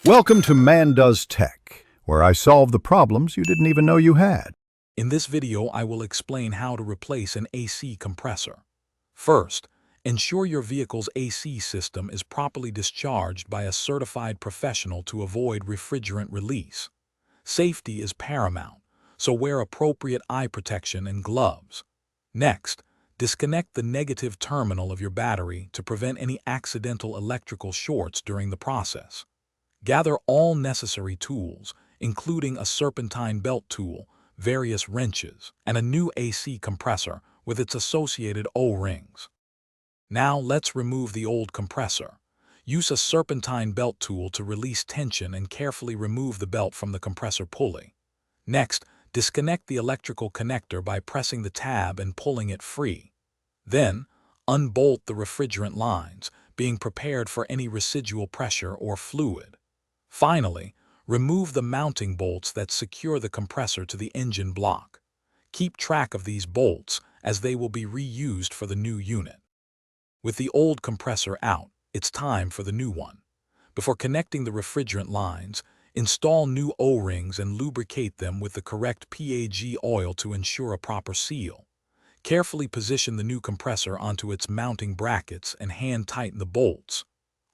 Welcome to Man Does Tech, where I solve the problems you didn't even know you had. In this video, I will explain how to replace an AC compressor. First, ensure your vehicle's AC system is properly discharged by a certified professional to avoid refrigerant release. Safety is paramount, so wear appropriate eye protection and gloves. Next, disconnect the negative terminal of your battery to prevent any accidental electrical shorts during the process. Gather all necessary tools, including a serpentine belt tool, various wrenches, and a new AC compressor with its associated O-rings. Now let's remove the old compressor. Use a serpentine belt tool to release tension and carefully remove the belt from the compressor pulley. Next, disconnect the electrical connector by pressing the tab and pulling it free. Then, unbolt the refrigerant lines, being prepared for any residual pressure or fluid. Finally, remove the mounting bolts that secure the compressor to the engine block. Keep track of these bolts, as they will be reused for the new unit. With the old compressor out, it's time for the new one. Before connecting the refrigerant lines, install new O-rings and lubricate them with the correct PAG oil to ensure a proper seal. Carefully position the new compressor onto its mounting brackets and hand tighten the bolts.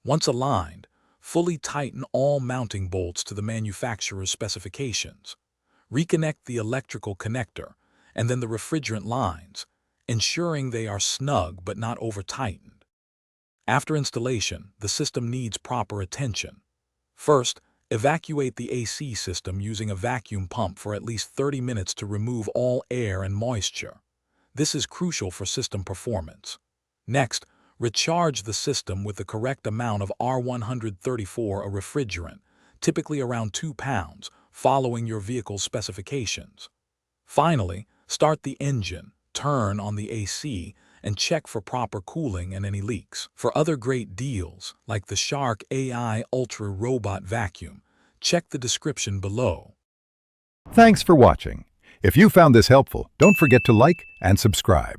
Once aligned, fully tighten all mounting bolts to the manufacturer's specifications. Reconnect the electrical connector and then the refrigerant lines, ensuring they are snug but not over-tightened. After installation, the system needs proper attention. First, evacuate the AC system using a vacuum pump for at least 30 minutes to remove all air and moisture. This is crucial for system performance. Next, recharge the system with the correct amount of R134, a refrigerant, typically around 2 pounds, following your vehicle's specifications. Finally, start the engine, turn on the AC, and check for proper cooling and any leaks. For other great deals, like the Shark AI Ultra Robot Vacuum, check the description below. Thanks for watching. If you found this helpful, don't forget to like and subscribe.